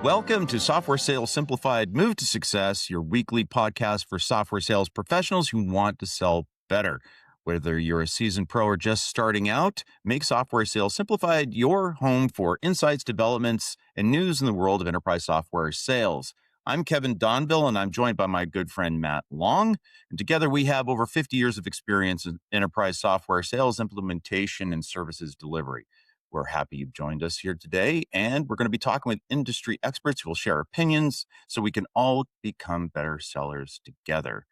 Welcome to Software Sales Simplified, Move to Success, your weekly podcast for software sales professionals who want to sell better. Whether you're a seasoned pro or just starting out, make Software Sales Simplified your home for insights, developments, and news in the world of enterprise software sales. I'm Kevin Donville, and I'm joined by my good friend Matt Long. And together we have over 50 years of experience in enterprise software sales, implementation, and services delivery. We're happy you've joined us here today, and we're going to be talking with industry experts who will share opinions so we can all become better sellers together.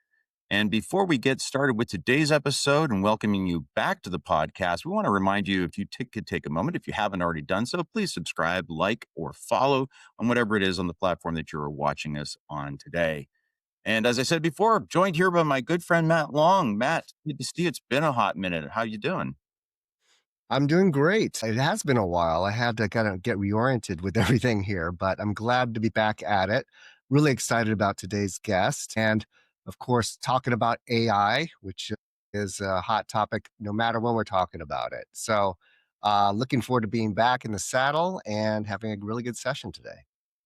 And before we get started with today's episode and welcoming you back to the podcast, we want to remind you, if you could take a moment, if you haven't already done so, please subscribe, like, or follow on whatever it is on the platform that you're watching us on today. And as I said before, I'm joined here by my good friend Matt Long. Matt, good to see you. It's been a hot minute. How you doing? I'm doing great. It has been a while. I had to kind of get reoriented with everything here, but I'm glad to be back at it. Really excited about today's guest. And of course, talking about AI, which is a hot topic no matter when we're talking about it. So looking forward to being back in the saddle and having a really good session today.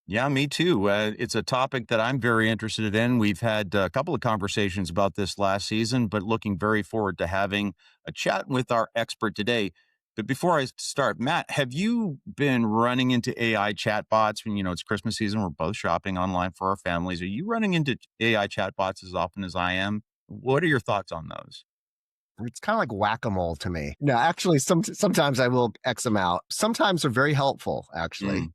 Yeah, me too. It's a topic that I'm very interested in. We've had a couple of conversations about this last season, but looking very forward to having a chat with our expert today. But before I start, Matt, have you been running into AI chatbots when, it's Christmas season? We're both shopping online for our families. Are you running into AI chatbots as often as I am? What are your thoughts on those? It's kind of like whack-a-mole to me. No, actually, sometimes I will X them out. Sometimes they're very helpful, actually.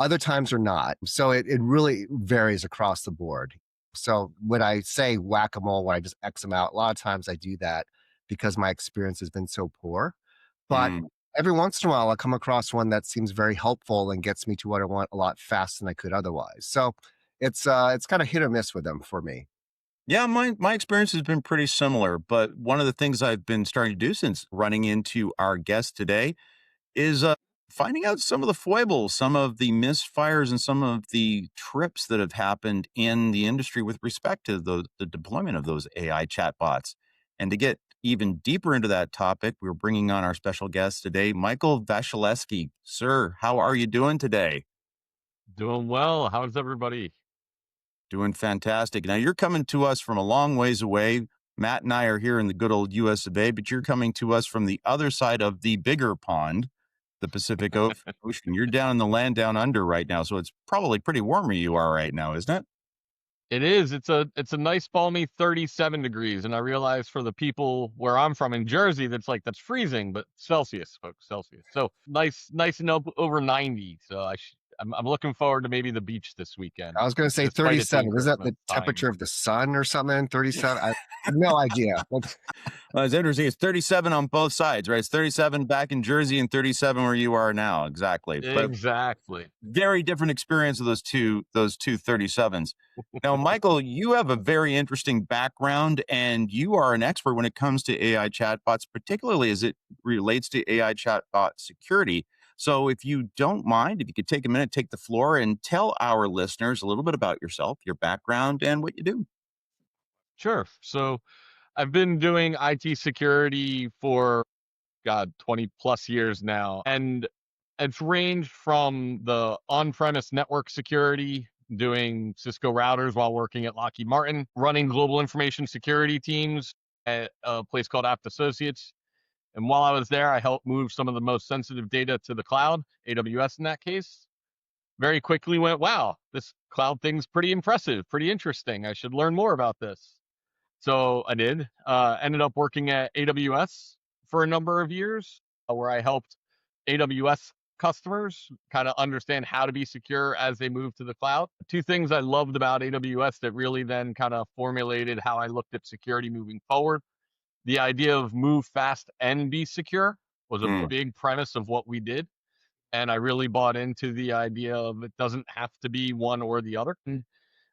Other times are not. So it really varies across the board. So when I say whack-a-mole, when I just X them out, a lot of times I do that because my experience has been so poor. But Mm. every once in a while, I'll come across one that seems very helpful and gets me to what I want a lot faster than I could otherwise. So it's kind of hit or miss with them for me. Yeah, my experience has been pretty similar. But one of the things I've been starting to do since running into our guest today is finding out some of the foibles, some of the misfires, and some of the trips that have happened in the industry with respect to the deployment of those AI chatbots. And to get even deeper into that topic, we're bringing on our special guest today, Michael Wasielewski. Sir, how are you doing today? Doing well. How's everybody? Doing fantastic. Now, you're coming to us from a long ways away. Matt and I are here in the good old US of A, but you're coming to us from the other side of the bigger pond, the Pacific Ocean. You're down in the land down under right now, so it's probably pretty warm where you are right now, isn't it? It is. It's a nice balmy 37 degrees, and I realize for the people where I'm from in Jersey, that's freezing, but Celsius, folks, Celsius. So nice and over 90. So I'm looking forward to maybe the beach this weekend. I was going to say Despite it being 37. Is that Christmas the time. temperature of the sun or something? 37? I have no idea. Well, it's interesting. It's 37 on both sides, right? It's 37 back in Jersey and 37 where you are now. Exactly. But Exactly. very different experience of those two 37s. Now, Michael, you have a very interesting background and you are an expert when it comes to AI chatbots, particularly as it relates to AI chatbot security. So if you don't mind, if you could take a minute, take the floor and tell our listeners a little bit about yourself, your background, and what you do. Sure. So I've been doing IT security for 20 plus years now. And it's ranged from the on-premise network security, doing Cisco routers while working at Lockheed Martin, running global information security teams at a place called Apt Associates. And while I was there, I helped move some of the most sensitive data to the cloud, AWS in that case. Very quickly went, wow, this cloud thing's pretty impressive, pretty interesting. I should learn more about this. So I did. Ended up working at AWS for a number of years, where I helped AWS customers kind of understand how to be secure as they move to the cloud. Two things I loved about AWS that really then kind of formulated how I looked at security moving forward. The idea of move fast and be secure was a Mm. big premise of what we did. And I really bought into the idea of it doesn't have to be one or the other.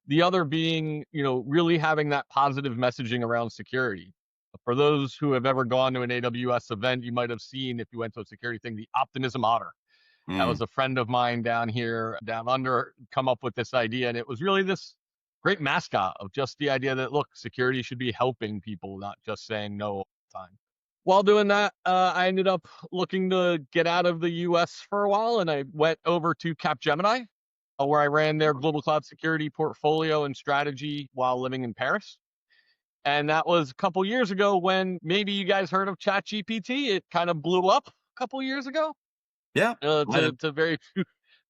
The other being, really having that positive messaging around security. For those who have ever gone to an AWS event, you might have seen, if you went to a security thing, the Optimism Otter. That Mm. was a friend of mine down here, down under, come up with this idea. And it was really this great mascot of just the idea that, look, security should be helping people, not just saying no all the time. While doing that, I ended up looking to get out of the US for a while, and I went over to Capgemini. where I ran their global cloud security portfolio and strategy while living in Paris. And that was a couple years ago when maybe you guys heard of ChatGPT. It kind of blew up a couple years ago Yeah. to very few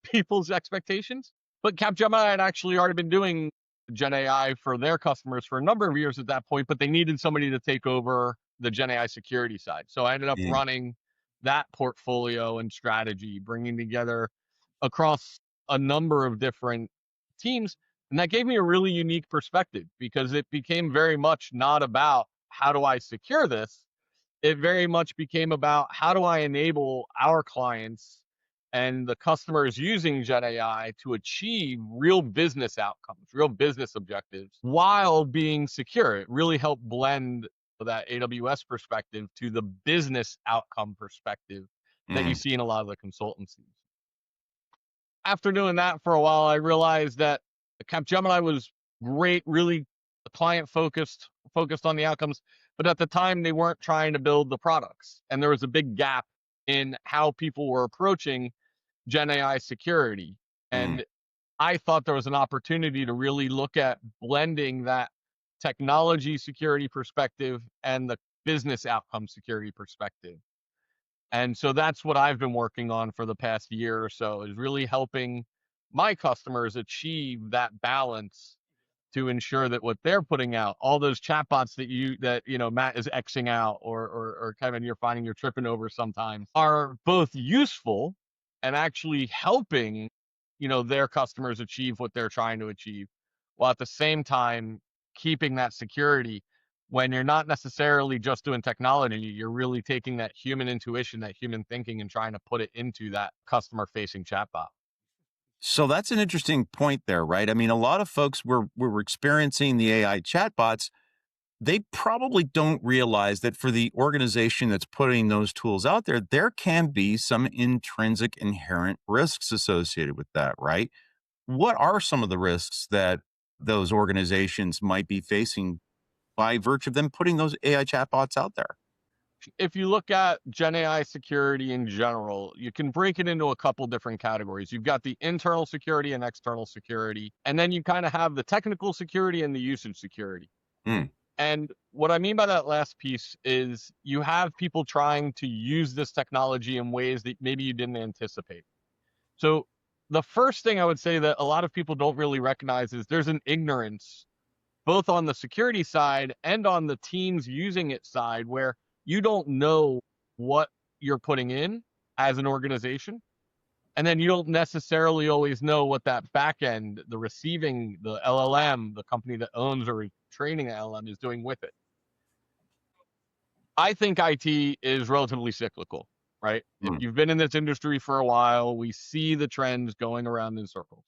people's expectations. But Capgemini had actually already been doing GenAI for their customers for a number of years at that point, but they needed somebody to take over the GenAI security side. So I ended up Mm, running that portfolio and strategy, bringing together across a number of different teams. And that gave me a really unique perspective because it became very much not about how do I secure this. It very much became about how do I enable our clients and the customers using GenAI to achieve real business outcomes, real business objectives while being secure. It really helped blend that AWS perspective to the business outcome perspective that you mm, see in a lot of the consultancies. After doing that for a while, I realized that Capgemini was great, really client focused on the outcomes, but at the time they weren't trying to build the products, and there was a big gap in how people were approaching Gen AI security. mm, And I thought there was an opportunity to really look at blending that technology security perspective and the business outcome security perspective. And so that's what I've been working on for the past year or so, is really helping my customers achieve that balance to ensure that what they're putting out, all those chatbots that Matt is Xing out, or Kevin, you're finding you're tripping over sometimes, are both useful and actually helping, their customers achieve what they're trying to achieve, while at the same time keeping that security. When you're not necessarily just doing technology, you're really taking that human intuition, that human thinking, and trying to put it into that customer facing chatbot. So that's an interesting point there, right? I mean, a lot of folks were experiencing the AI chatbots. They probably don't realize that for the organization that's putting those tools out there, there can be some intrinsic inherent risks associated with that, right? What are some of the risks that those organizations might be facing by virtue of them putting those AI chatbots out there? If you look at Gen AI security in general, you can break it into a couple different categories. You've got the internal security and external security, and then you kind of have the technical security and the usage security. Mm, And what I mean by that last piece is you have people trying to use this technology in ways that maybe you didn't anticipate. So the first thing I would say that a lot of people don't really recognize is there's an ignorance both on the security side and on the teams using it side, where you don't know what you're putting in as an organization. And then you don't necessarily always know what that back end, the receiving, the LLM, the company that owns or is training the LLM, is doing with it. I think IT is relatively cyclical, right? If mm, you've been in this industry for a while, we see the trends going around in circles.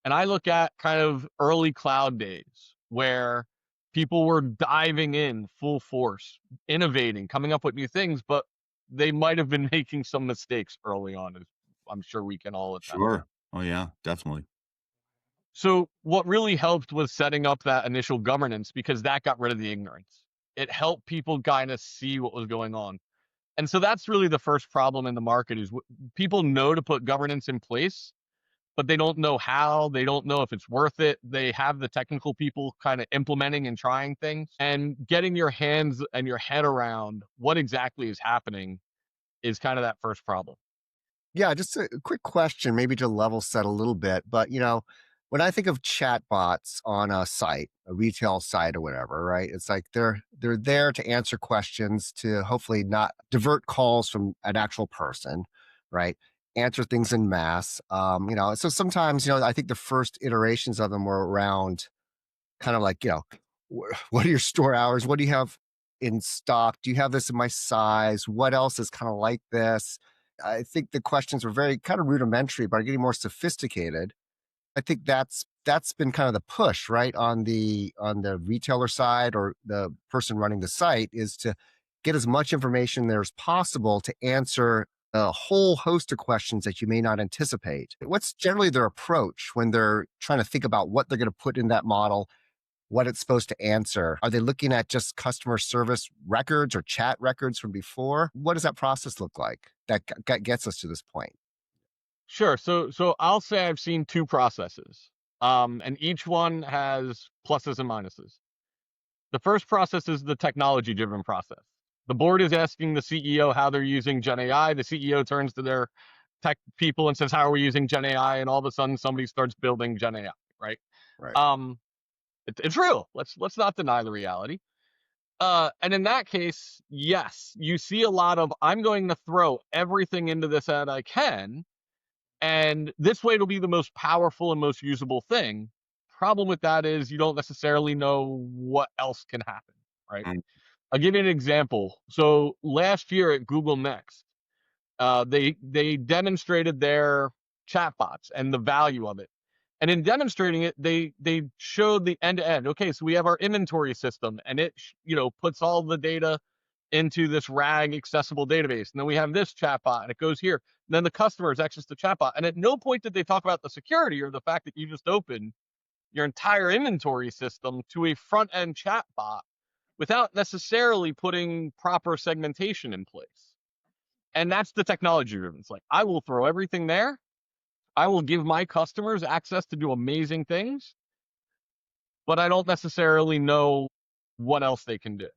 And I look at kind of early cloud days where people were diving in full force, innovating, coming up with new things, but they might have been making some mistakes early on, as I'm sure we can all attest. sure. Oh, yeah, definitely. So, what really helped was setting up that initial governance, because that got rid of the ignorance. It helped people kind of see what was going on. And so that's really the first problem in the market is people know to put governance in place, but they don't know how. They don't know if it's worth it. They have the technical people kind of implementing and trying things, and getting your hands and your head around what exactly is happening is kind of that first problem. Yeah, just a quick question, maybe to level set a little bit. But, when I think of chatbots on a site, a retail site or whatever, right? It's like they're there to answer questions, to hopefully not divert calls from an actual person, right? Answer things in mass. So sometimes, I think the first iterations of them were around kind of like, what are your store hours? What do you have in stock? Do you have this in my size? What else is kind of like this? I think the questions were very kind of rudimentary, but are getting more sophisticated. I think that's been kind of the push, right? On the retailer side, or the person running the site, is to get as much information there as possible to answer a whole host of questions that you may not anticipate. What's generally their approach when they're trying to think about what they're going to put in that model, what it's supposed to answer? Are they looking at just customer service records or chat records from before? What does that process look like that gets us to this point? Sure. So I'll say I've seen two processes, and each one has pluses and minuses. The first process is the technology-driven process. The board is asking the CEO how they're using GenAI. The CEO turns to their tech people and says, "How are we using GenAI?" And all of a sudden, somebody starts building GenAI. Right? Right. It's real. Let's not deny the reality. And in that case, yes, you see a lot of I'm going to throw everything into this that I can, and this way it'll be the most powerful and most usable thing. Problem with that is you don't necessarily know what else can happen, right? Mm. I'll give you an example. So last year at Google Next, they demonstrated their chatbots and the value of it. And in demonstrating it, they showed the end to end. Okay, so we have our inventory system, and it puts all the data into this RAG accessible database. And then we have this chatbot, and it goes here. And then the customer is access to chatbot. And at no point did they talk about the security or the fact that you just opened your entire inventory system to a front end chatbot without necessarily putting proper segmentation in place. And that's the technology driven. It's like, I will throw everything there. I will give my customers access to do amazing things, but I don't necessarily know what else they can do.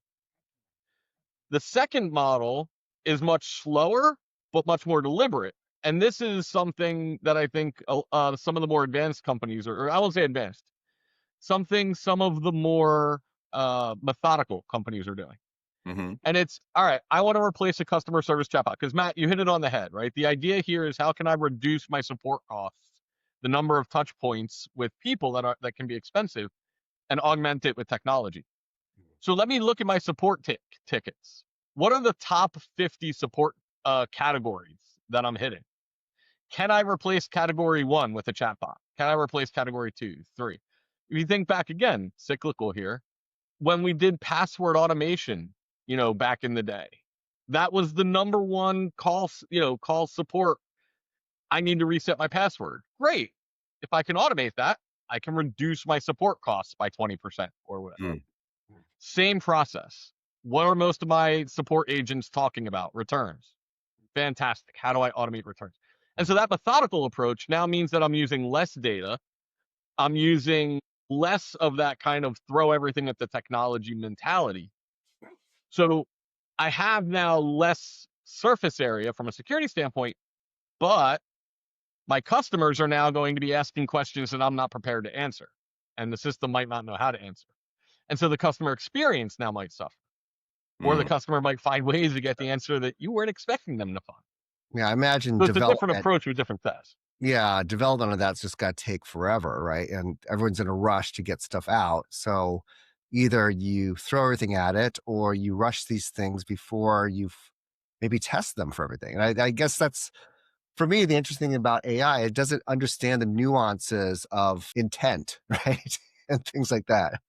The second model is much slower, but much more deliberate. And this is something that I think some of the more advanced companies, or I won't say advanced, some of the more methodical companies are doing. Mm-hmm. And it's, all right, I want to replace a customer service chatbot. Because Matt, you hit it on the head, right? The idea here is how can I reduce my support costs, the number of touch points with people that can be expensive, and augment it with technology. So let me look at my support tickets. What are the top 50 support categories that I'm hitting? Can I replace category 1 with a chatbot? Can I replace category 2, 3? If you think back again, cyclical here, when we did password automation, back in the day, that was the number one call support. I need to reset my password. Great. If I can automate that, I can reduce my support costs by 20% or whatever. Mm. Same process. What are most of my support agents talking about? Returns. Fantastic. How do I automate returns? And so that methodical approach now means that I'm using less data. I'm using less of that kind of throw everything at the technology mentality. So I have now less surface area from a security standpoint, but my customers are now going to be asking questions that I'm not prepared to answer, and the system might not know how to answer. And so the customer experience now might suffer, or the Mm. customer might find ways to get the answer that you weren't expecting them to find. Yeah, I imagine So it's a different development. approach with different tests. Yeah, development of that's just got to take forever, right? And everyone's in a rush to get stuff out. So either you throw everything at it or you rush these things before you've maybe test them for everything. And I guess that's, for me, the interesting thing about AI. It doesn't understand the nuances of intent, right? And things like that.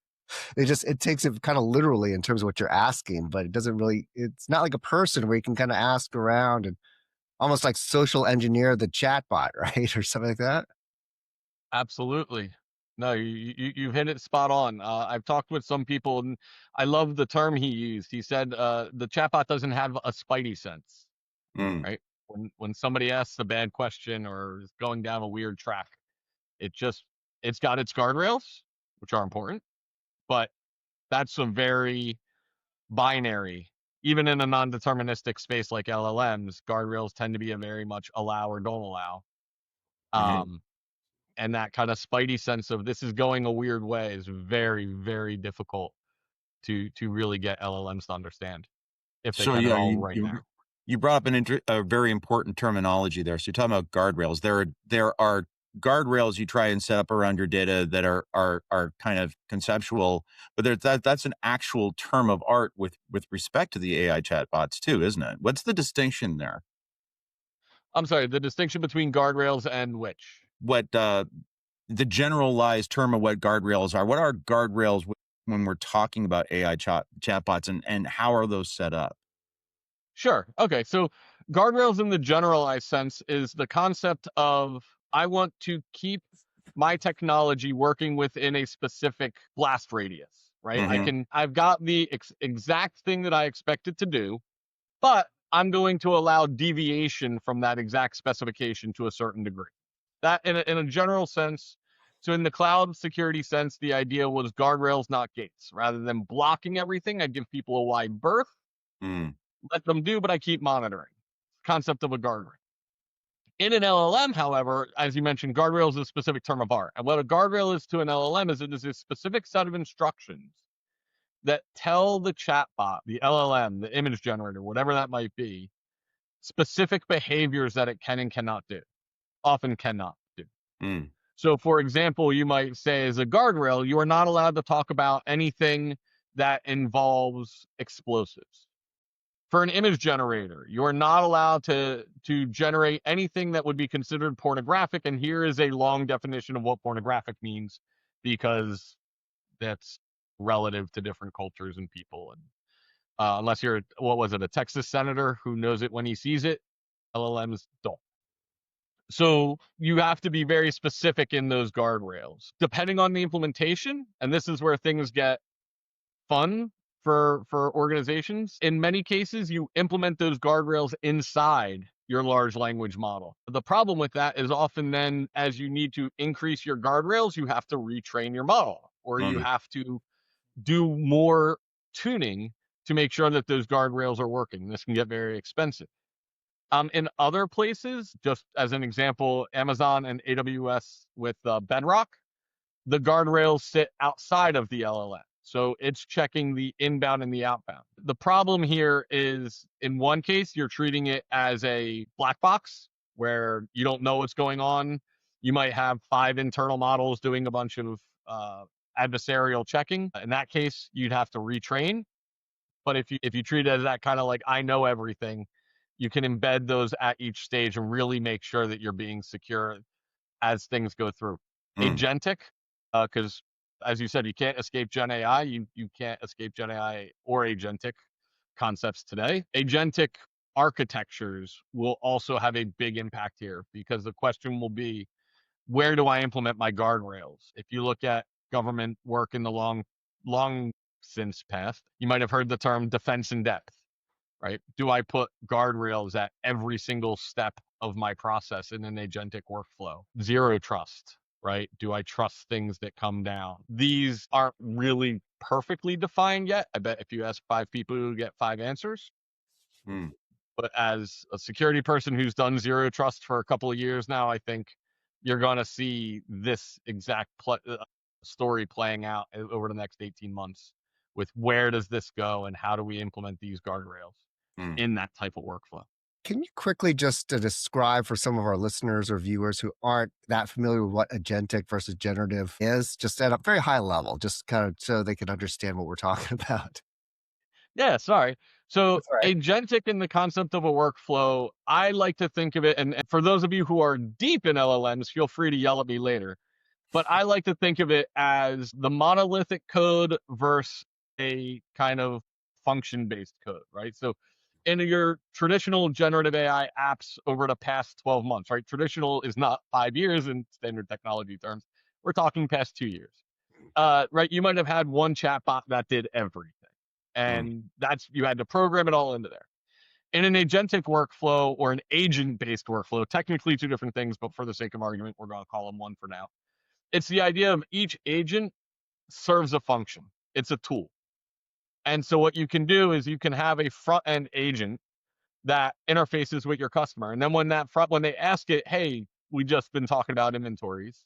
It takes it kind of literally in terms of what you're asking, but it doesn't really, it's not like a person where you can kind of ask around and almost like social engineer the chatbot, right? Or something like that. Absolutely. No, you hit it spot on. I've talked with some people, and I love the term he used. He said the chatbot doesn't have a spidey sense, Mm. right? When somebody asks a bad question or is going down a weird track, it's got its guardrails, which are important, but that's a very binary. Even in a non-deterministic space like LLMs, guardrails tend to be a very much allow or don't allow. Mhm. Um, and that kind of spidey sense of this is going a weird way is very, very difficult to really get LLMs to understand if they So get it yeah, all you right you now. you brought up a very important terminology there. So you're talking about guardrails. There are guardrails you try and set up around your data that are kind of conceptual, but that's an actual term of art with respect to the AI chatbots too, isn't it? What's the distinction there? I'm sorry, the distinction between guardrails and which? What the generalized term of what guardrails are? What are guardrails when we're talking about AI chatbots, and how are those set up? Sure. Okay. So guardrails in the generalized sense is the concept of I want to keep my technology working within a specific blast radius, right? Hmm. I've got the exact thing that I expect it to do, but I'm going to allow deviation from that exact specification to a certain degree. That in a general sense. So in the cloud security sense, the idea was guardrails, not gates. Rather than blocking everything, I give people a wide berth, let them do, but I keep monitoring. Concept of a guardrail. In an LLM, however, as you mentioned, guardrails is a specific term of art. And what a guardrail is to an LLM is it is a specific set of instructions that tell the chatbot, the LLM, the image generator, whatever that might be, specific behaviors that it can and cannot do, often cannot do. So, for example, you might say as a guardrail, you are not allowed to talk about anything that involves explosives. For an image generator, you are not allowed to generate anything that would be considered pornographic. And here is a long definition of what pornographic means, because that's relative to different cultures and people. And unless you're, what was it, a Texas senator who knows it when he sees it, LLMs don't. So you have to be very specific in those guardrails. Depending on the implementation, and this is where things get fun for organizations, in many cases, you implement those guardrails inside your large language model. The problem with that is often then, as you need to increase your guardrails, you have to retrain your model, or you have to do more tuning to make sure that those guardrails are working. This can get very expensive. In other places, just as an example, Amazon and AWS with Bedrock, the guardrails sit outside of the LLM. So it's checking the inbound and the outbound. The problem here is, in one case, you're treating it as a black box where you don't know what's going on. You might have 5 internal models doing a bunch of adversarial checking. In that case, you'd have to retrain. But if you treat it as that kind of like, I know everything, you can embed those at each stage and really make sure that you're being secure as things go through. Agentic, because as you said, you can't escape GenAI. You can't escape GenAI or agentic concepts today. Agentic architectures will also have a big impact here, because the question will be, where do I implement my guardrails? If you look at government work in the long since past, you might have heard the term defense in depth, right? Do I put guardrails at every single step of my process in an agentic workflow? Zero trust, right? Do I trust things that come down? These aren't really perfectly defined yet. I bet if you ask 5 people, you'll get 5 answers. But as a security person who's done zero trust for a couple of years now, I think you're going to see this exact story playing out over the next 18 months with where does this go and how do we implement these guardrails in that type of workflow. Can you quickly just describe for some of our listeners or viewers who aren't that familiar with what agentic versus generative is, just at a very high level, just kind of so they can understand what we're talking about? Yeah, sorry. So That's all right. agentic in the concept of a workflow, I like to think of it, and for those of you who are deep in LLMs, feel free to yell at me later. But I like to think of it as the monolithic code versus a kind of function-based code, right? So in your traditional generative AI apps over the past 12 months, right? Traditional is not 5 years in standard technology terms. We're talking past 2 years. Right? You might have had one chatbot that did everything. And you had to program it all into there. In an agentic workflow or an agent-based workflow, technically 2 different things, but for the sake of argument, we're going to call them one for now. It's the idea of each agent serves a function. It's a tool. And so what you can do is you can have a front-end agent that interfaces with your customer. And then when they ask it, hey, we just been talking about inventories,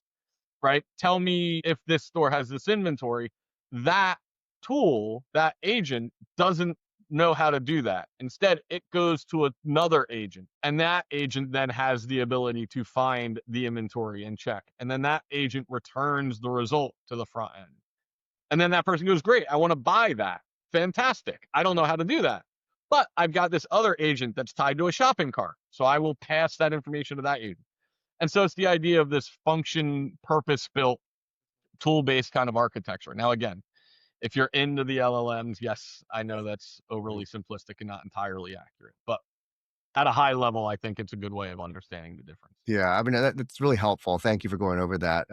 right? Tell me if this store has this inventory. That tool, that agent doesn't know how to do that. Instead, it goes to another agent, and that agent then has the ability to find the inventory and check. And then that agent returns the result to the front end. And then that person goes, great, I want to buy that. Fantastic. I don't know how to do that, but I've got this other agent that's tied to a shopping cart. So I will pass that information to that agent. And so it's the idea of this function purpose-built tool-based kind of architecture. Now, again, if you're into the LLMs, yes, I know that's overly simplistic and not entirely accurate, but at a high level, I think it's a good way of understanding the difference. Yeah, I mean, that's really helpful. Thank you for going over that.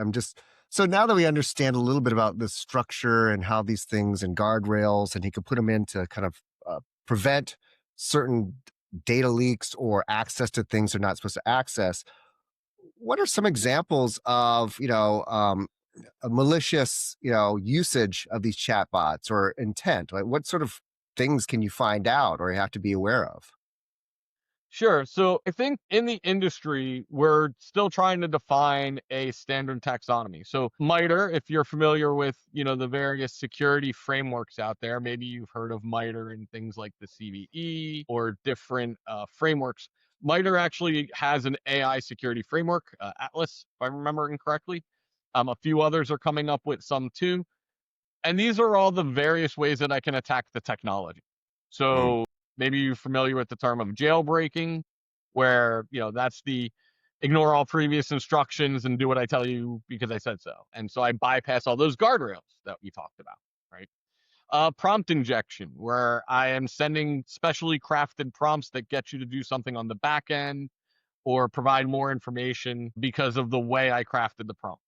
So now that we understand a little bit about the structure and how these things and guardrails, and he could put them in to kind of prevent certain data leaks or access to things they're not supposed to access. What are some examples of, a malicious, usage of these chatbots or intent? Like what sort of things can you find out or you have to be aware of? Sure. So I think in the industry, we're still trying to define a standard taxonomy. So MITRE, if you're familiar with, the various security frameworks out there, maybe you've heard of MITRE and things like the CVE or different frameworks. MITRE actually has an AI security framework, Atlas, if I'm remembering correctly. A few others are coming up with some too. And these are all the various ways that I can attack the technology. Mm. So maybe you're familiar with the term of jailbreaking, where, that's the ignore all previous instructions and do what I tell you because I said so. And so I bypass all those guardrails that we talked about, right? Prompt injection, where I am sending specially crafted prompts that get you to do something on the back end or provide more information because of the way I crafted the prompt.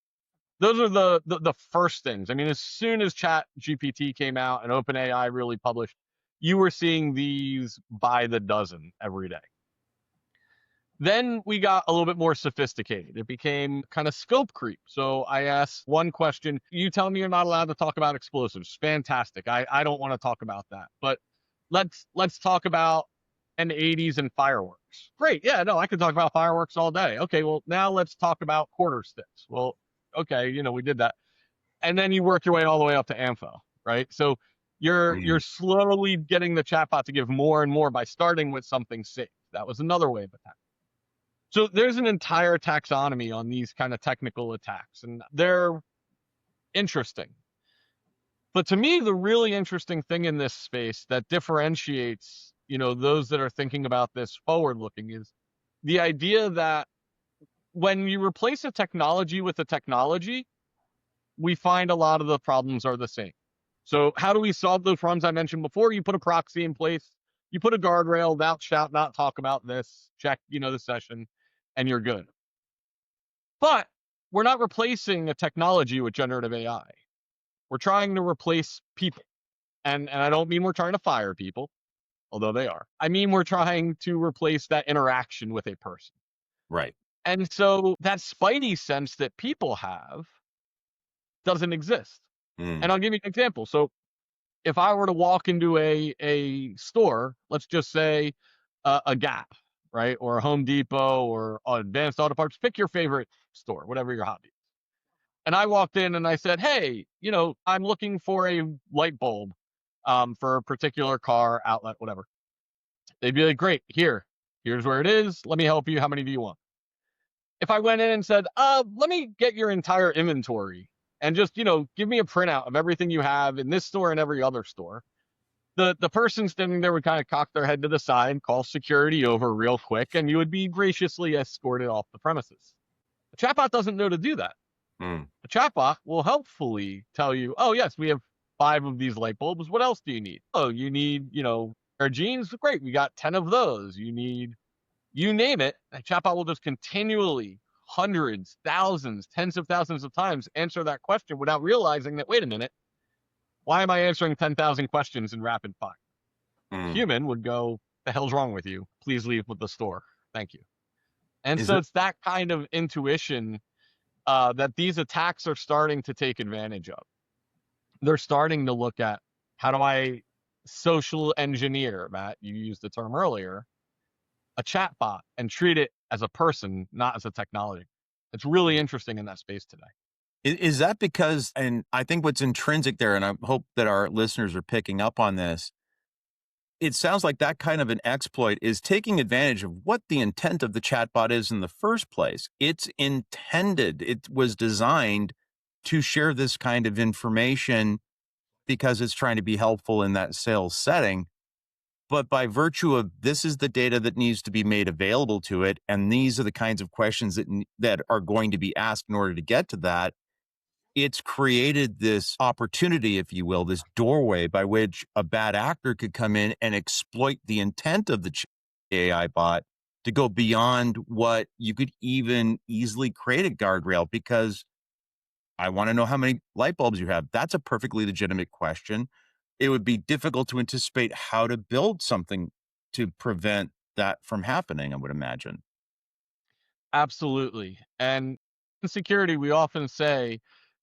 Those are the first things. I mean, as soon as Chat GPT came out and OpenAI really published, you were seeing these by the dozen every day. Then we got a little bit more sophisticated. It became kind of scope creep. So I asked one question. You tell me you're not allowed to talk about explosives. Fantastic. I don't want to talk about that. But let's talk about N80s and fireworks. Great. Yeah, no, I could talk about fireworks all day. Okay, well, now let's talk about quarter sticks. Well, okay, we did that. And then you work your way all the way up to AMFO, right? So you're slowly getting the chatbot to give more and more by starting with something safe. That was another way of attacking. So there's an entire taxonomy on these kind of technical attacks, and they're interesting. But to me, the really interesting thing in this space that differentiates, those that are thinking about this forward looking is the idea that when you replace a technology with a technology, we find a lot of the problems are the same. So how do we solve those problems I mentioned before? You put a proxy in place, you put a guardrail, thou shalt not talk about this, check, the session, and you're good. But we're not replacing a technology with generative AI. We're trying to replace people. And I don't mean we're trying to fire people, although they are. I mean, we're trying to replace that interaction with a person. Right. And so that spidey sense that people have doesn't exist. Mm. And I'll give you an example. So if I were to walk into a store, let's just say a Gap, right? Or a Home Depot or Advanced Auto Parts, pick your favorite store, whatever your hobby is. And I walked in and I said, hey, I'm looking for a light bulb for a particular car outlet, whatever. They'd be like, great, here's where it is. Let me help you. How many do you want? If I went in and said, let me get your entire inventory and just, give me a printout of everything you have in this store and every other store, the person standing there would kind of cock their head to the side, call security over real quick, and you would be graciously escorted off the premises. The chatbot doesn't know to do that. Mm. The chatbot will helpfully tell you, oh, yes, we have 5 of these light bulbs. What else do you need? Oh, you need, our jeans? Great, we got 10 of those. You need, you name it. The chatbot will just continually, hundreds, thousands, tens of thousands of times answer that question without realizing that, wait a minute, why am I answering 10,000 questions in rapid fire? Mm. Human would go, the hell's wrong with you? Please leave with the store. Thank you. And Is so it it's that kind of intuition that these attacks are starting to take advantage of. They're starting to look at, how do I social engineer, Matt, you used the term earlier, a chatbot and treat it as a person, not as a technology. It's really interesting in that space today. Is that because, and I think what's intrinsic there, and I hope that our listeners are picking up on this, it sounds like that kind of an exploit is taking advantage of what the intent of the chatbot is in the first place. It's intended, it was designed to share this kind of information because it's trying to be helpful in that sales setting. But by virtue of this is the data that needs to be made available to it, and these are the kinds of questions that are going to be asked in order to get to that, it's created this opportunity, if you will, this doorway by which a bad actor could come in and exploit the intent of the AI bot to go beyond what you could even easily create a guardrail. Because I want to know how many light bulbs you have. That's a perfectly legitimate question. It would be difficult to anticipate how to build something to prevent that from happening, I would imagine. Absolutely. And in security, we often say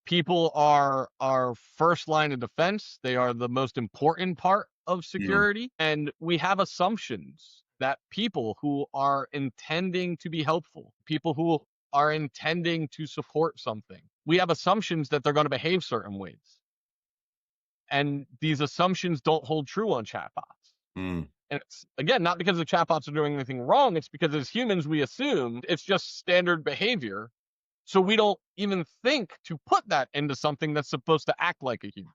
people are our first line of defense. They are the most important part of Mm, security. And we have assumptions that people who are intending to be helpful, people who are intending to support something, we have assumptions that they're going to behave certain ways. And these assumptions don't hold true on chatbots. mm, And it's, again, not because the chatbots are doing anything wrong. It's because as humans, we assume it's just standard behavior. So we don't even think to put that into something that's supposed to act like a human.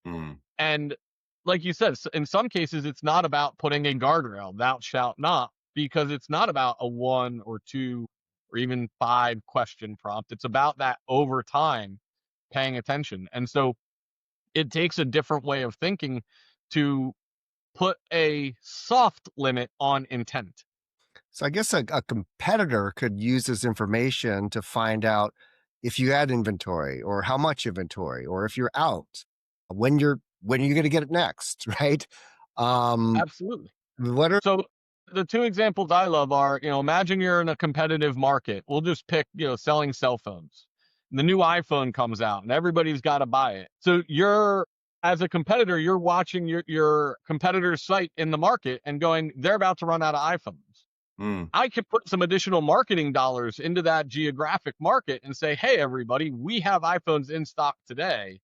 mm, And like you said, in some cases, it's not about putting a guardrail, thou shalt not, because it's not about a 1 or 2 or even 5 question prompt. It's about that over time paying attention. And so it takes a different way of thinking to put a soft limit on intent. So I guess a competitor could use this information to find out if you had inventory or how much inventory or if you're out, when are you going to get it next, right? Um, Absolutely. what are So the two examples I love are, imagine you're in a competitive market. We'll just pick, selling cell phones. The new iPhone comes out and everybody's got to buy it. So as a competitor, you're watching your competitor's site in the market and going, they're about to run out of iPhones. mm, I could put some additional marketing dollars into that geographic market and say, hey, everybody, we have iPhones in stock today.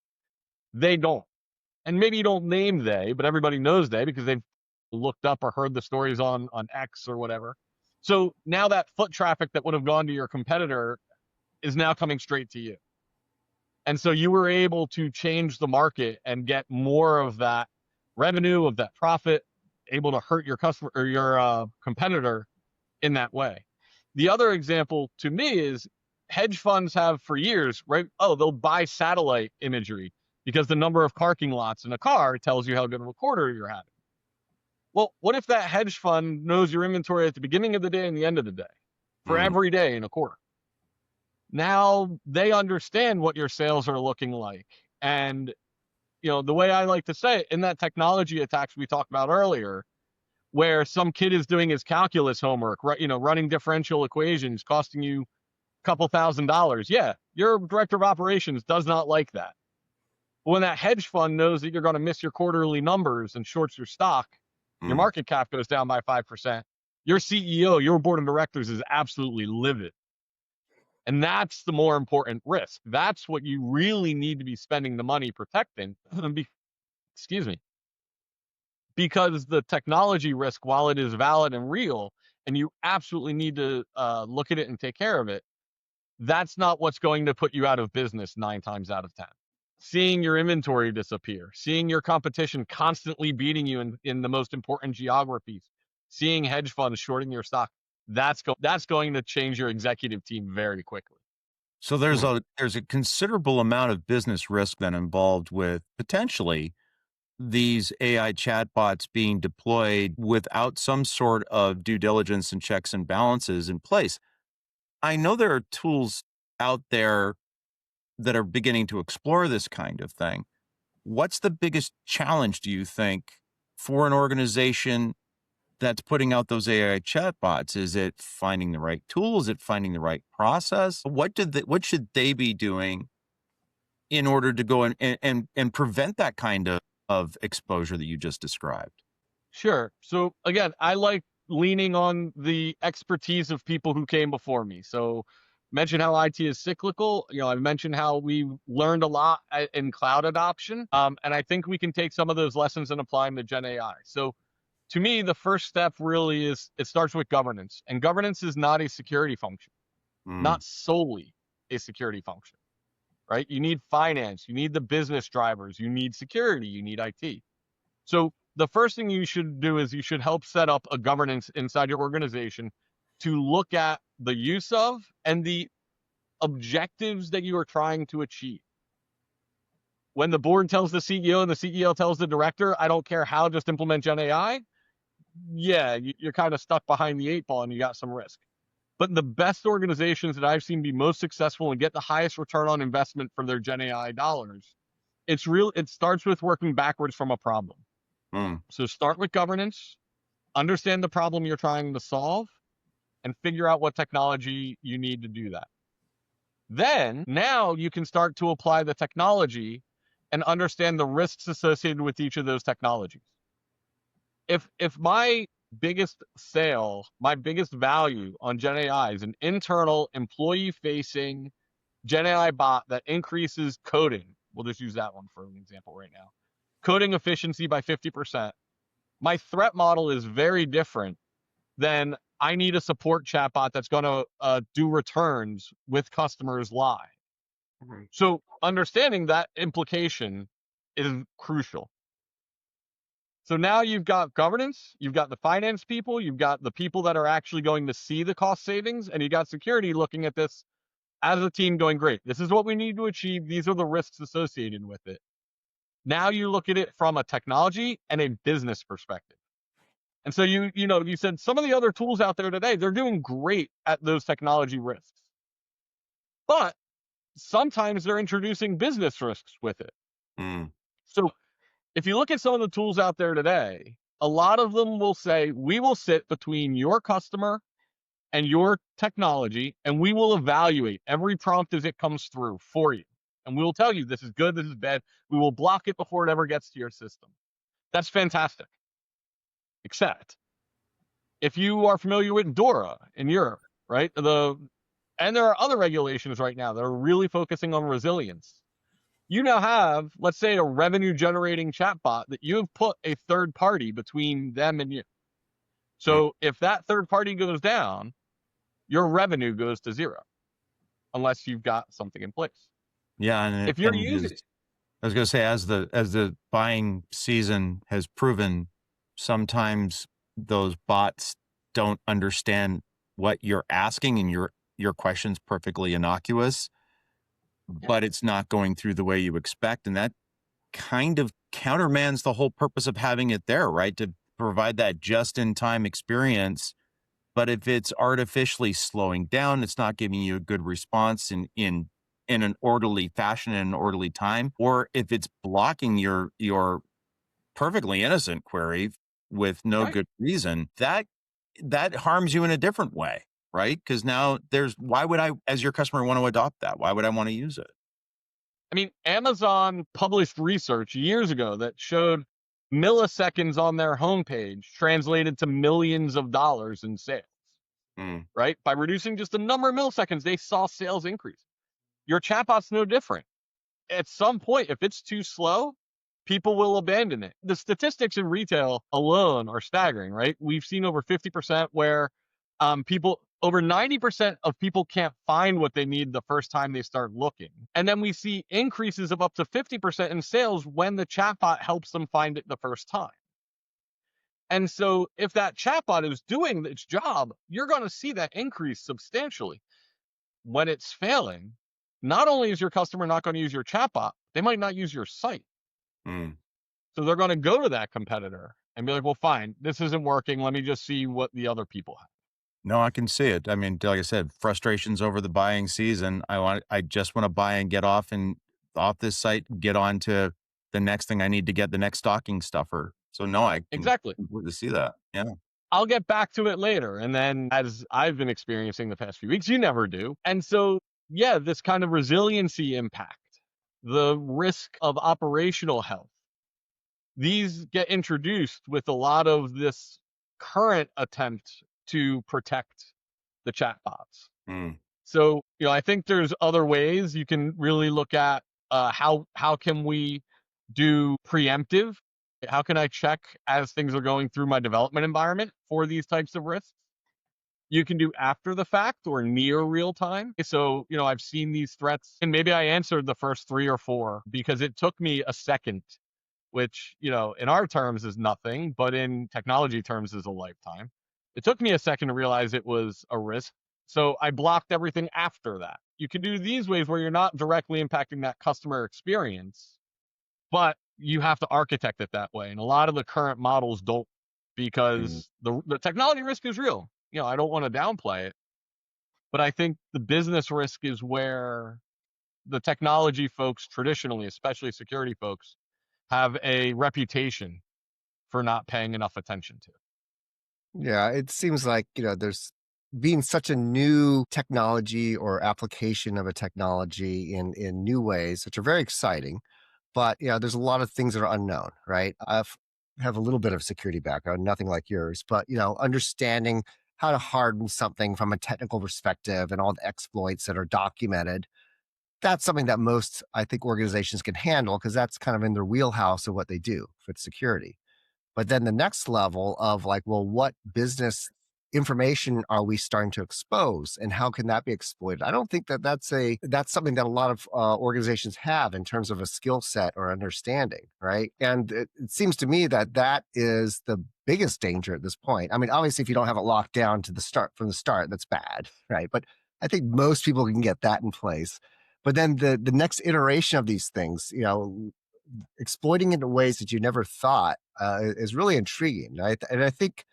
They don't. And maybe you don't name they, but everybody knows they because they've looked up or heard the stories on X or whatever. So now that foot traffic that would have gone to your competitor is now coming straight to you. And so you were able to change the market and get more of that revenue, of that profit, able to hurt your customer or your competitor in that way. The other example to me is hedge funds have for years, right? Oh, they'll buy satellite imagery because the number of parking lots in a car tells you how good of a quarter you're having. Well, what if that hedge fund knows your inventory at the beginning of the day and the end of the day for mm. every day in a quarter? Now they understand what your sales are looking like. And, the way I like to say it, in that technology attacks we talked about earlier, where some kid is doing his calculus homework, right? Running differential equations costing you a couple $1,000s. Yeah, your director of operations does not like that. But when that hedge fund knows that you're going to miss your quarterly numbers and shorts your stock, your Mm. market cap goes down by 5%. Your CEO, your board of directors is absolutely livid. And that's the more important risk. That's what you really need to be spending the money protecting. Excuse me. Because the technology risk, while it is valid and real, and you absolutely need to look at it and take care of it, that's not what's going to put you out of business 9 times out of 10. Seeing your inventory disappear, seeing your competition constantly beating you in the most important geographies, seeing hedge funds shorting your stock, that's going to change your executive team very quickly. So there's a considerable amount of business risk then involved with potentially these AI chatbots being deployed without some sort of due diligence and checks and balances in place. I know there are tools out there that are beginning to explore this kind of thing. What's the biggest challenge, do you think, for an organization that's putting out those AI chatbots? Is it finding the right tool? Is it finding the right process? What should they be doing in order to go and prevent that kind of exposure that you just described? Sure. So again, I like leaning on the expertise of people who came before me. So mentioned how IT is cyclical. I mentioned how we learned a lot in cloud adoption. And I think we can take some of those lessons and apply them to Gen AI. So to me, the first step really is it starts with governance. And governance is not a security function, Mm, not solely a security function, right? You need finance, you need the business drivers, you need security, you need IT. So the first thing you should do is you should help set up a governance inside your organization to look at the use of and the objectives that you are trying to achieve. When the board tells the CEO and the CEO tells the director, I don't care how, just implement Gen AI, yeah, you're kind of stuck behind the 8 ball and you got some risk. But the best organizations that I've seen be most successful and get the highest return on investment for their Gen AI dollars, it starts with working backwards from a problem. mm, So start with governance, understand the problem you're trying to solve, and figure out what technology you need to do that. Then now you can start to apply the technology and understand the risks associated with each of those technologies. If my biggest sale, my biggest value on GenAI is an internal employee-facing GenAI bot that increases coding, we'll just use that one for an example right now, coding efficiency by 50%. My threat model is very different than I need a support chatbot that's going to do returns with customers live. Right. So understanding that implication is crucial. So now you've got governance, you've got the finance people, you've got the people that are actually going to see the cost savings, and you got security looking at this as a team going, great, this is what we need to achieve. These are the risks associated with it. Now you look at it from a technology and a business perspective. And so you said some of the other tools out there today, they're doing great at those technology risks. But sometimes they're introducing business risks with it. Mm. So if you look at some of the tools out there today, a lot of them will say, we will sit between your customer and your technology, and we will evaluate every prompt as it comes through for you. And we will tell you, this is good, this is bad. We will block it before it ever gets to your system. That's fantastic. Except if you are familiar with DORA in Europe, right? And there are other regulations right now that are really focusing on resilience. You now have, let's say, a revenue generating chatbot that you have put a third party between them and you. So if that third party goes down, your revenue goes to zero unless you've got something in place. Yeah, and If you're using, I was going to say, as the buying season has proven, sometimes those bots don't understand what you're asking, and your question's perfectly innocuous, but it's not going through the way you expect, and that kind of countermands the whole purpose of having it there, right? To provide that just-in-time experience. But if it's artificially slowing down, it's not giving you a good response in an orderly fashion, in an orderly time, or if it's blocking your perfectly innocent query with no right? good reason, that harms you in a different way, right? Because now why would I, as your customer, want to adopt that? Why would I want to use it? I mean, Amazon published research years ago that showed milliseconds on their homepage translated to millions of dollars in sales, right? By reducing just a number of milliseconds, they saw sales increase. Your chatbot's no different. At some point, if it's too slow, people will abandon it. The statistics in retail alone are staggering, right? We've seen over 50% where over 90% of people can't find what they need the first time they start looking. And then we see increases of up to 50% in sales when the chatbot helps them find it the first time. And so if that chatbot is doing its job, you're going to see that increase substantially. When it's failing, not only is your customer not going to use your chatbot, they might not use your site. So they're going to go to that competitor and be like, well, fine, this isn't working. Let me just see what the other people have. No, I can see it. I mean, like I said, frustrations over the buying season. I just want to buy and get off this site, get on to the next thing I need to get, the next stocking stuffer. So no, I can Exactly. completely see that. Yeah. I'll get back to it later. And then, as I've been experiencing the past few weeks, you never do. And so, yeah, this kind of resiliency impact, the risk of operational health, these get introduced with a lot of this current attempt to protect the chatbots. So, I think there's other ways you can really look at how can we do preemptive? How can I check as things are going through my development environment for these types of risks? You can do after the fact or near real time. So, I've seen these threats and maybe I answered the first 3 or 4 because it took me a second, which, in our terms is nothing, but in technology terms is a lifetime. It took me a second to realize it was a risk. So I blocked everything after that. You can do these ways where you're not directly impacting that customer experience, but you have to architect it that way. And a lot of the current models don't because the technology risk is real. I don't want to downplay it, but I think the business risk is where the technology folks traditionally, especially security folks, have a reputation for not paying enough attention to. Yeah, it seems like, there's being such a new technology or application of a technology in new ways, which are very exciting. But there's a lot of things that are unknown, right? Have a little bit of security background, nothing like yours, but understanding how to harden something from a technical perspective and all the exploits that are documented. That's something that most, I think, organizations can handle because that's kind of in their wheelhouse of what they do for security. But then the next level of like, well, what business information are we starting to expose and how can that be exploited? I don't think that that's something that a lot of organizations have in terms of a skill set or understanding, right? And it seems to me that that is the biggest danger at this point. I mean, obviously, if you don't have it locked down to the start from the start, that's bad, right? But I think most people can get that in place. But then the next iteration of these things, exploiting it in ways that you never thought is really intriguing. Right? And I think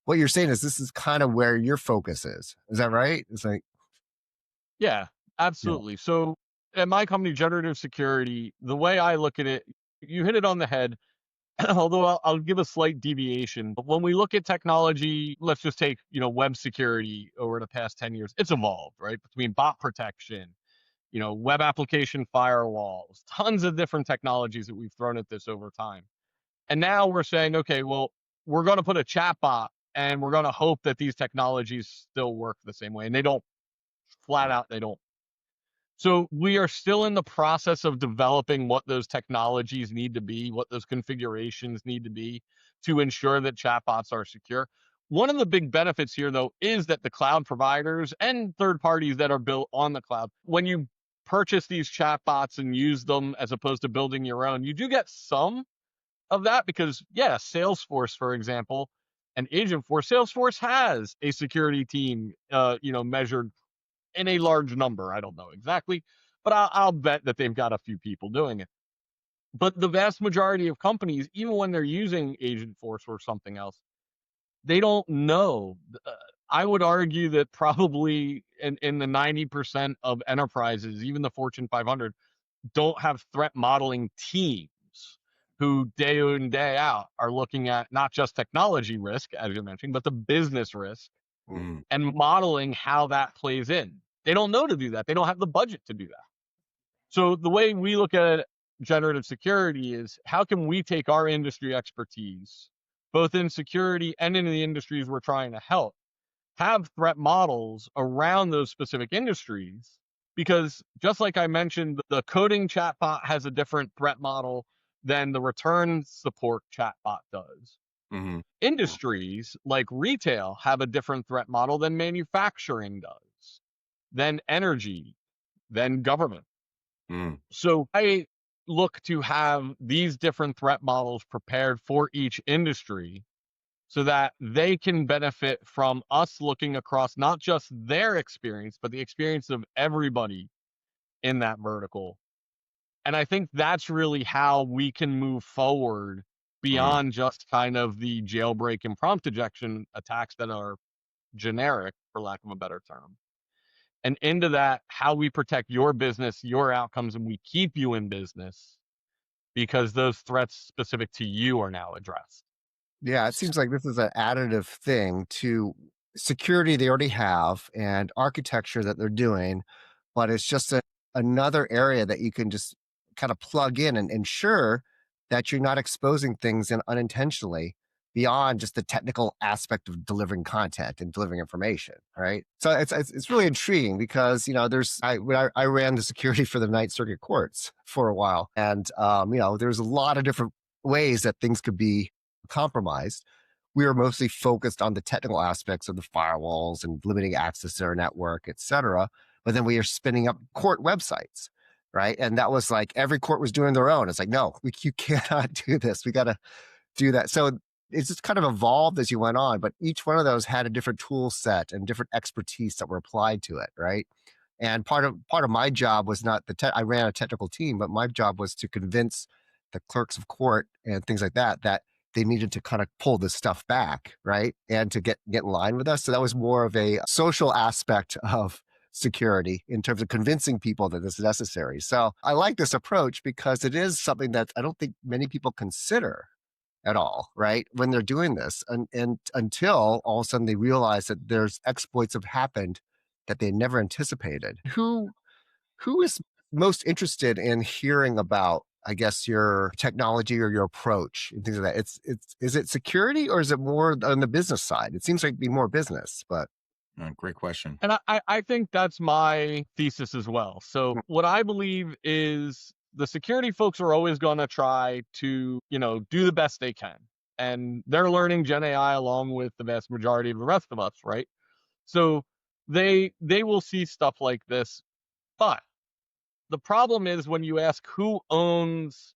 what you're saying is this is kind of where your focus is. Is that right? It's like, Yeah, yeah, absolutely. So at my company, Generative Security, the way I look at it, you hit it on the head. Although I'll give a slight deviation. But when we look at technology, let's just take web security over the past 10 years. It's evolved, right? Between bot protection, web application firewalls, tons of different technologies that we've thrown at this over time. And now we're saying, okay, well, we're going to put a chatbot and we're going to hope that these technologies still work the same way. And they don't, flat out, they don't. So we are still in the process of developing what those technologies need to be, what those configurations need to be to ensure that chatbots are secure. One of the big benefits here, though, is that the cloud providers and third parties that are built on the cloud, when you purchase these chatbots and use them as opposed to building your own, you do get some of that because, yeah, Salesforce, for example, and Agentforce, Salesforce has a security team, measured in a large number. I don't know exactly, but I'll bet that they've got a few people doing it. But the vast majority of companies, even when they're using Agentforce or something else, they don't know. I would argue that probably in the 90% of enterprises, even the Fortune 500, don't have threat modeling teams who day in, day out are looking at not just technology risk, as you mentioned, but the business risk Mm, and modeling how that plays in. They don't know to do that. They don't have the budget to do that. So the way we look at generative security is how can we take our industry expertise, both in security and in the industries we're trying to help, have threat models around those specific industries? Because just like I mentioned, the coding chatbot has a different threat model than the return support chatbot does. mhm, Industries like retail have a different threat model than manufacturing does, than energy, than government. mm, So I look to have these different threat models prepared for each industry so that they can benefit from us looking across not just their experience, but the experience of everybody in that vertical. And I think that's really how we can move forward mm. beyond just kind of the jailbreak and prompt ejection attacks that are generic, for lack of a better term. And into that, how we protect your business, your outcomes, and we keep you in business because those threats specific to you are now addressed. yeah, it seems like this is an additive thing to security they already have and architecture that they're doing, but it's just another area that you can just kind of plug in and ensure that you're not exposing things unintentionally beyond just the technical aspect of delivering content and delivering information, right? So it's really intriguing because I ran the security for the Ninth Circuit courts for a while, and there's a lot of different ways that things could be compromised. We were mostly focused on the technical aspects of the firewalls and limiting access to our network, et cetera. But then we are spinning up court websites, right? And that was like every court was doing their own. It's like, no, you cannot do this. We got to do that. So it's just kind of evolved as you went on, but each one of those had a different tool set and different expertise that were applied to it, right? And part of my job was not I ran a technical team, but my job was to convince the clerks of court and things like that they needed to kind of pull this stuff back, right? And to get in line with us. So that was more of a social aspect of security in terms of convincing people that this is necessary. So I like this approach because it is something that I don't think many people consider. at all, right? When they're doing this, and until all of a sudden they realize that there's exploits have happened that they never anticipated. Who is most interested in hearing about, I guess, your technology or your approach and things like that? It's is it security or is it more on the business side? It seems like it'd be more business, but Great question. And I think that's my thesis as well. So what I believe is the security folks are always going to try to, do the best they can. And they're learning Gen AI along with the vast majority of the rest of us, right? So they will see stuff like this. But the problem is when you ask who owns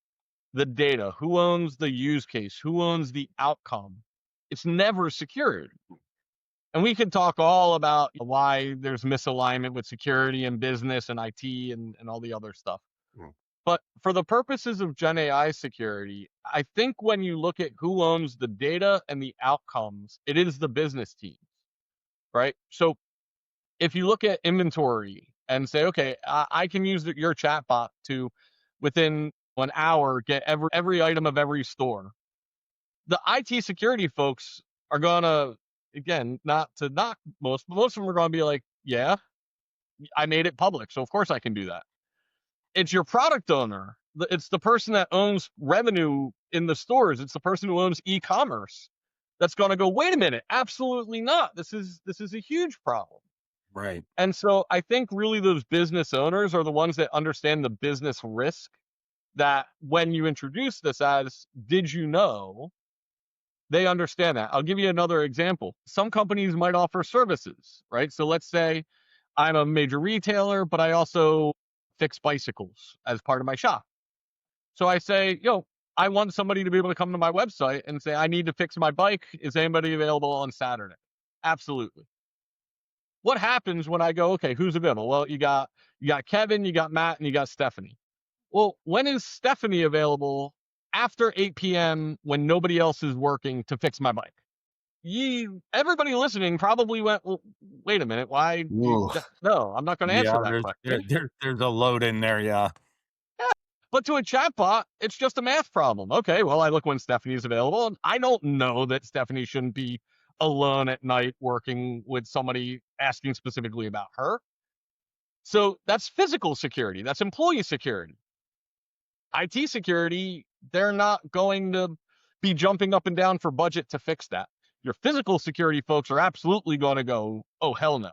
the data, who owns the use case, who owns the outcome, it's never security. And we could talk all about why there's misalignment with security and business and IT and all the other stuff. Mm. But for the purposes of Gen AI security, I think when you look at who owns the data and the outcomes, it is the business teams, right? So if you look at inventory and say, okay, I can use your chatbot to, within 1 hour, get every item of every store, the IT security folks are gonna, again, not to knock most, but most of them are gonna be like, yeah, I made it public, so of course I can do that. It's your product owner. It's the person that owns revenue in the stores. It's the person who owns e-commerce that's gonna go, wait a minute, absolutely not. This is a huge problem. Right. And so I think really those business owners are the ones that understand the business risk that when you introduce this as, did you know, they understand that. I'll give you another example. Some companies might offer services, right? So let's say I'm a major retailer, but I also fix bicycles as part of my shop. So I say, I want somebody to be able to come to my website and say, I need to fix my bike. Is anybody available on Saturday? Absolutely. What happens when I go, okay, who's available? Well, you got Kevin, you got Matt, and you got Stephanie. Well, when is Stephanie available after 8 p.m. when nobody else is working to fix my bike? Everybody listening probably went, well, wait a minute, why? Ooh. No, I'm not going to answer Yeah, that question. there's a load in there. Yeah. But to a chatbot, it's just a math problem. Okay, well, I look when Stephanie's available, and I don't know that Stephanie shouldn't be alone at night working with somebody asking specifically about her. So that's physical security. That's employee security. IT security, they're not going to be jumping up and down for budget to fix that. Your physical security folks are absolutely going to go, oh, hell no.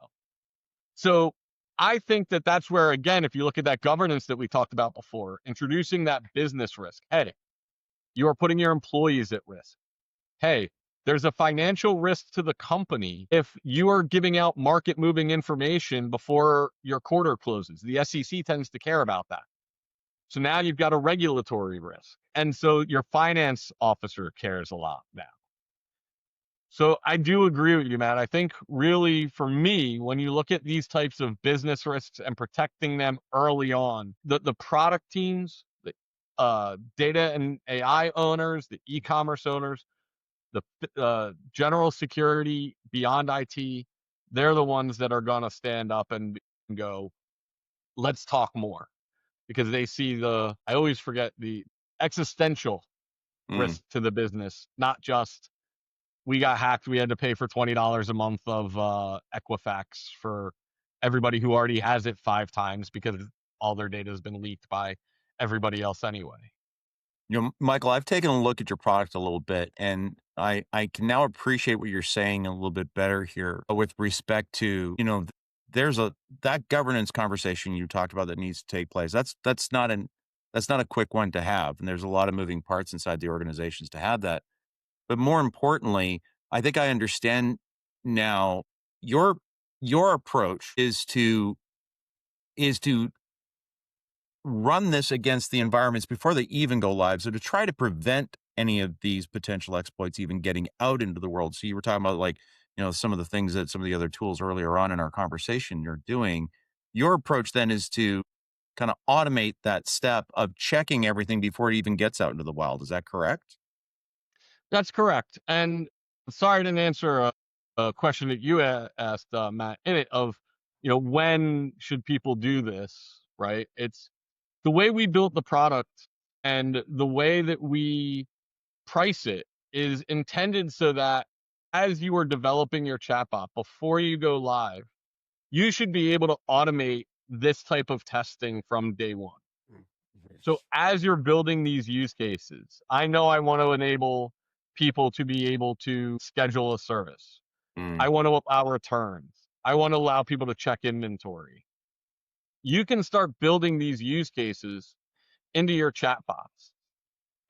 So I think that that's where, again, if you look at that governance that we talked about before, introducing that business risk. Hey, you are putting your employees at risk. Hey, there's a financial risk to the company if you are giving out market moving information before your quarter closes. The SEC tends to care about that. So now you've got a regulatory risk. And so your finance officer cares a lot now. So I do agree with you, Matt. I think really for me, when you look at these types of business risks and protecting them early on, the product teams, the data and AI owners, the e-commerce owners, the general security beyond IT, they're the ones that are going to stand up and go, let's talk more. Because they see I always forget the existential risk to the business, not just we got hacked, we had to pay for $20 a month of Equifax for everybody who already has it 5 times because all their data has been leaked by everybody else anyway. Michael, I've taken a look at your product a little bit, and I can now appreciate what you're saying a little bit better here with respect to, there's that governance conversation you talked about that needs to take place. That's not a quick one to have. And there's a lot of moving parts inside the organizations to have that. But more importantly, I think I understand now your approach is to run this against the environments before they even go live. So to try to prevent any of these potential exploits even getting out into the world. So you were talking about some of the things that some of the other tools earlier on in our conversation you're doing. Your approach then is to kind of automate that step of checking everything before it even gets out into the wild. Is that correct? That's correct. And sorry I didn't answer a question that you asked, Matt, in it of, when should people do this, right? It's the way we built the product and the way that we price it is intended so that as you are developing your chatbot before you go live, you should be able to automate this type of testing from day one. So as you're building these use cases, I know I want to enable people to be able to schedule a service. Mm. I want to allow returns. I want to allow people to check inventory. You can start building these use cases into your chatbots.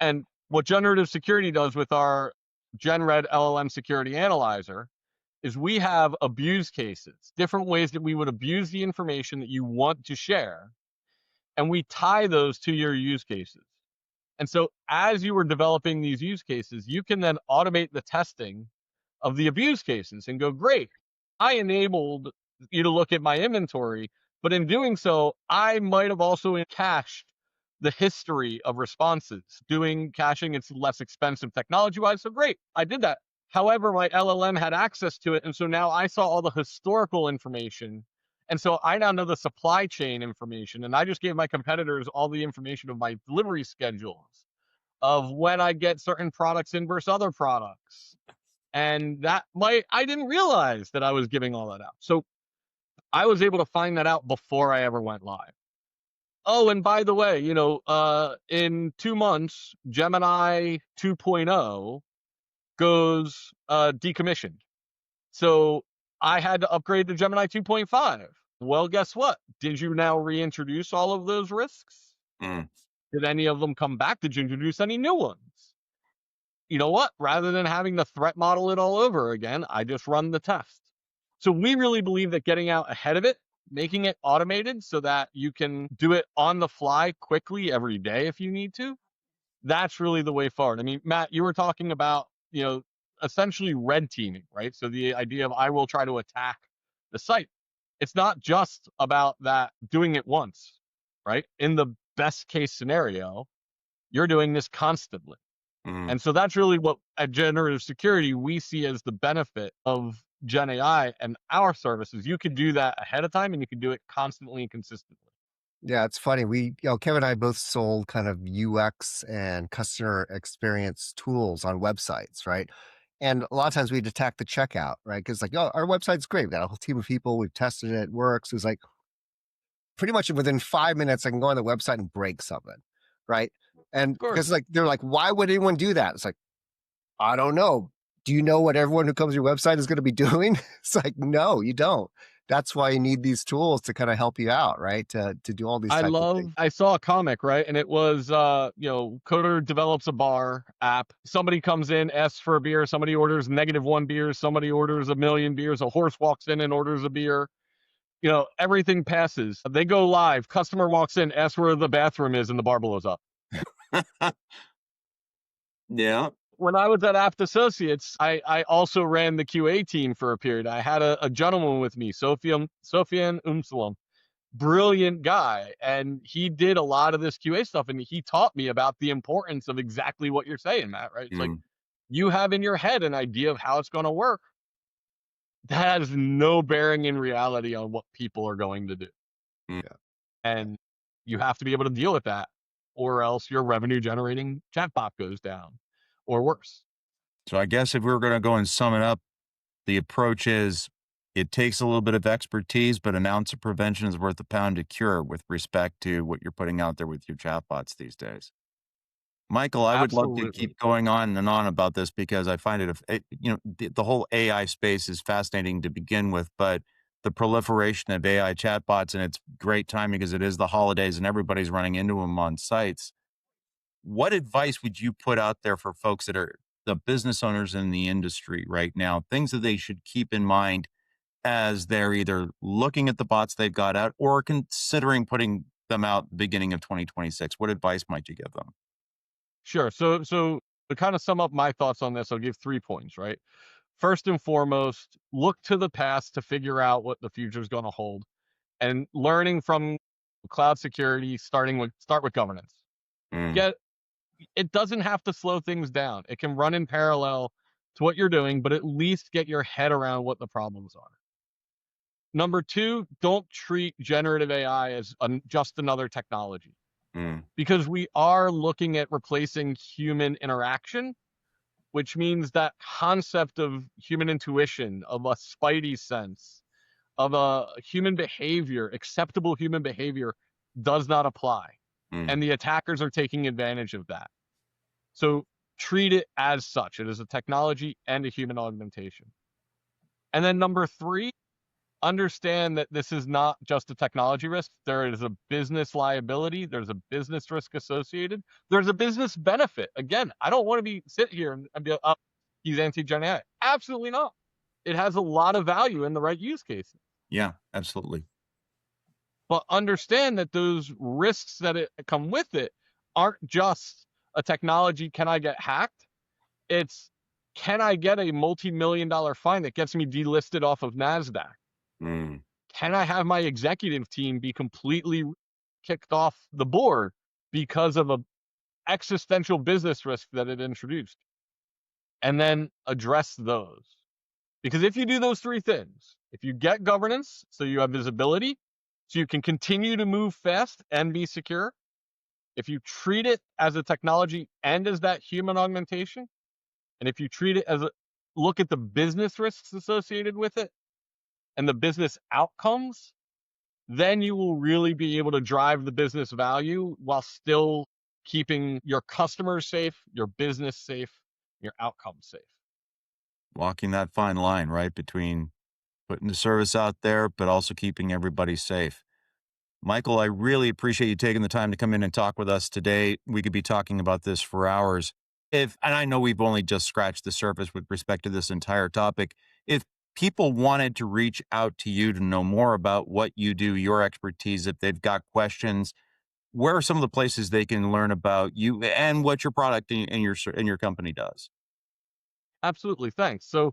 And what Generative Security does with our GenRed LLM Security Analyzer is we have abuse cases, different ways that we would abuse the information that you want to share, and we tie those to your use cases. And so as you were developing these use cases, you can then automate the testing of the abuse cases and go, great, I enabled you to look at my inventory, but in doing so, I might have also cached the history of responses. Doing caching, it's less expensive technology-wise, so great, I did that. However, my LLM had access to it, and so now I saw all the historical information, and so I now know the supply chain information, and I just gave my competitors all the information of my delivery schedules, of when I get certain products in versus other products. And I didn't realize that I was giving all that out. So I was able to find that out before I ever went live. Oh, and by the way, in 2 months, Gemini 2.0 goes decommissioned. So I had to upgrade to Gemini 2.5. Well, guess what? Did you now reintroduce all of those risks? Mm. Did any of them come back? Did you introduce any new ones? You know what? Rather than having to threat model it all over again, I just run the test. So we really believe that getting out ahead of it, making it automated so that you can do it on the fly quickly every day if you need to, that's really the way forward. I mean, Matt, you were talking about, essentially red teaming, right? So the idea of I will try to attack the site. It's not just about that doing it once, right? In the best case scenario, you're doing this constantly. Mm. And so that's really what at Generative Security we see as the benefit of GenAI and our services. You could do that ahead of time and you can do it constantly and consistently. Yeah, it's funny. Kevin and I both sold kind of UX and customer experience tools on websites, right? And a lot of times we'd attack the checkout, right? Because like, oh, our website's great. We've got a whole team of people. We've tested it. It works. It's like pretty much within 5 minutes, I can go on the website and break something, right? And Of course. because like, they're like, why would anyone do that? It's like, I don't know. Do you know what everyone who comes to your website is going to be doing? It's like, no, you don't. That's why you need these tools to kind of help you out, right? To do all these types of things. I saw a comic, right? And it was, Coder develops a bar app. Somebody comes in, asks for a beer. Somebody orders -1 beers. Somebody orders 1,000,000 beers. A horse walks in and orders a beer. Everything passes. They go live. Customer walks in, asks where the bathroom is, and the bar blows up. Yeah. When I was at Apt Associates, I also ran the QA team for a period. I had a gentleman with me, Sofian Umsalam, brilliant guy. And he did a lot of this QA stuff. And he taught me about the importance of exactly what you're saying, Matt, right? It's like you have in your head an idea of how it's going to work. That has no bearing in reality on what people are going to do. Mm. And you have to be able to deal with that, or else your revenue generating chatbot goes down, or worse. So I guess if we were going to go and sum it up, the approach is it takes a little bit of expertise, but an ounce of prevention is worth a pound of cure with respect to what you're putting out there with your chatbots these days. Michael, I would love to Absolutely. keep going on and on about this because I find the whole AI space is fascinating to begin with, but the proliferation of AI chatbots, and it's great timing because it is the holidays and everybody's running into them on sites. What advice would you put out there for folks that are the business owners in the industry right now? Things that they should keep in mind as they're either looking at the bots they've got out or considering putting them out beginning of 2026. What advice might you give them? Sure. So to kind of sum up my thoughts on this, I'll give 3 points, right? First and foremost, look to the past to figure out what the future is going to hold, and learning from cloud security, start with governance. Mm. It doesn't have to slow things down. It can run in parallel to what you're doing, but at least get your head around what the problems are. Number 2, don't treat generative AI as just another technology, Mm. because we are looking at replacing human interaction which means that concept of human intuition, of a spidey sense, of a human behavior, acceptable human behavior, does not apply. And the attackers are taking advantage of that. So treat it as such. It is a technology and a human augmentation. And then number 3, understand that this is not just a technology risk. There is a business liability. There's a business risk associated. There's a business benefit. Again, I don't want to sit here and be, oh, he's anti-GenAI. Absolutely not. It has a lot of value in the right use cases. Yeah, absolutely. But understand that those risks that come with it aren't just a technology, can I get hacked? It's, can I get a multi-million-dollar fine that gets me delisted off of NASDAQ? Can I have my executive team be completely kicked off the board because of a existential business risk that it introduced? And then address those. Because if you do those 3 things, if you get governance, so you have visibility, so you can continue to move fast and be secure, if you treat it as a technology and as that human augmentation, and if you treat it as look at the business risks associated with it and the business outcomes, then you will really be able to drive the business value while still keeping your customers safe, your business safe, your outcomes safe. Walking that fine line, right, between putting the service out there, but also keeping everybody safe. Michael, I really appreciate you taking the time to come in and talk with us today. We could be talking about this for hours. And I know we've only just scratched the surface with respect to this entire topic. If people wanted to reach out to you to know more about what you do, your expertise, if they've got questions, where are some of the places they can learn about you and what your product and your company does? Absolutely. Thanks. So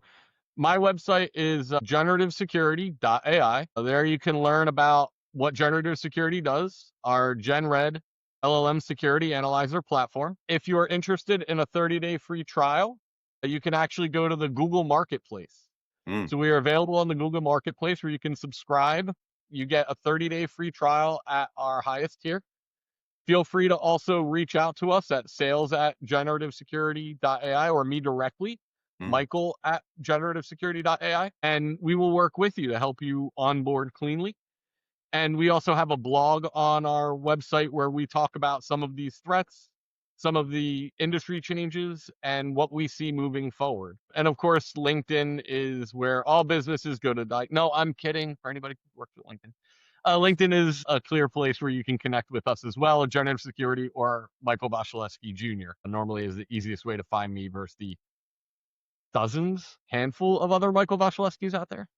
my website is generativesecurity.ai. There you can learn about what generative security does, our GenRed LLM security analyzer platform. If you are interested in a 30-day free trial, you can actually go to the Google Marketplace. So we are available on the Google Marketplace where you can subscribe. You get a 30-day free trial at our highest tier. Feel free to also reach out to us at sales@generativesecurity.ai or me directly, Michael@generativesecurity.ai, and we will work with you to help you onboard cleanly. And we also have a blog on our website where we talk about some of these threats, some of the industry changes, and what we see moving forward. And of course, LinkedIn is where all businesses go to die. No, I'm kidding. For anybody who works at LinkedIn. LinkedIn is a clear place where you can connect with us as well, Generative Security or Michael Wasielewski Jr. Normally is the easiest way to find me versus the handful of other Michael Wasielewskis out there.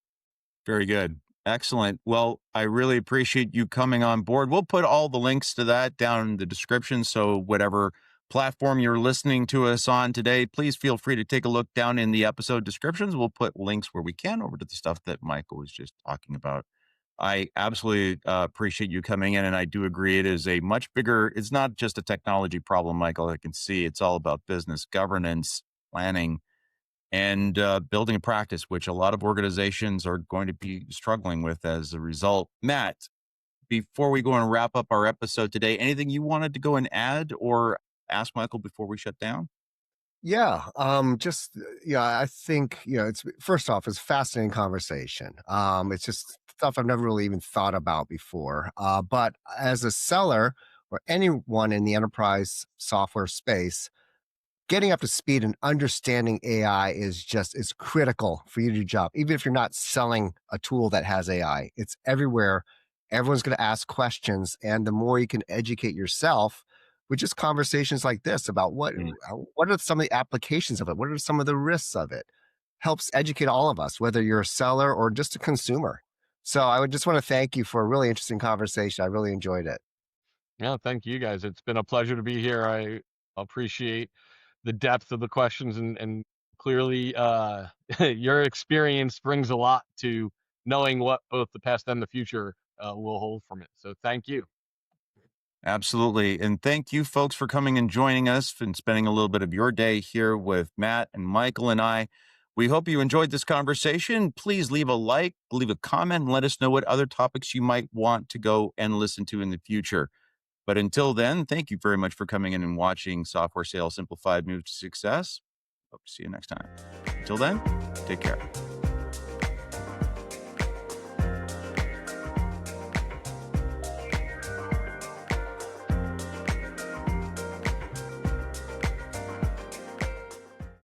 Very good. Excellent. Well, I really appreciate you coming on board. We'll put all the links to that down in the description. So whatever platform you're listening to us on today, please feel free to take a look down in the episode descriptions. We'll put links where we can over to the stuff that Michael was just talking about. I absolutely appreciate you coming in. And I do agree it is a much bigger, it's not just a technology problem, Michael. I can see it's all about business governance, planning, and building a practice, which a lot of organizations are going to be struggling with as a result. Matt, before we go and wrap up our episode today, anything you wanted to go and add or ask Michael before we shut down? Yeah, I think, it's first off, it's a fascinating conversation. It's just stuff I've never really even thought about before. But as a seller or anyone in the enterprise software space, getting up to speed and understanding AI is critical for you to do your job. Even if you're not selling a tool that has AI, it's everywhere. Everyone's going to ask questions, and the more you can educate yourself with just conversations like this about what are some of the applications of it, what are some of the risks of it, helps educate all of us, whether you're a seller or just a consumer. So I would just want to thank you for a really interesting conversation. I really enjoyed it. Yeah, thank you guys. It's been a pleasure to be here. I appreciate the depth of the questions and clearly your experience brings a lot to knowing what both the past and the future will hold from it. So thank you. Absolutely. And thank you folks for coming and joining us and spending a little bit of your day here with Matt and Michael and I. We hope you enjoyed this conversation. Please leave a like, leave a comment, and let us know what other topics you might want to go and listen to in the future. But until then, thank you very much for coming in and watching Software Sales Simplified Move to Success. Hope to see you next time. Until then, take care.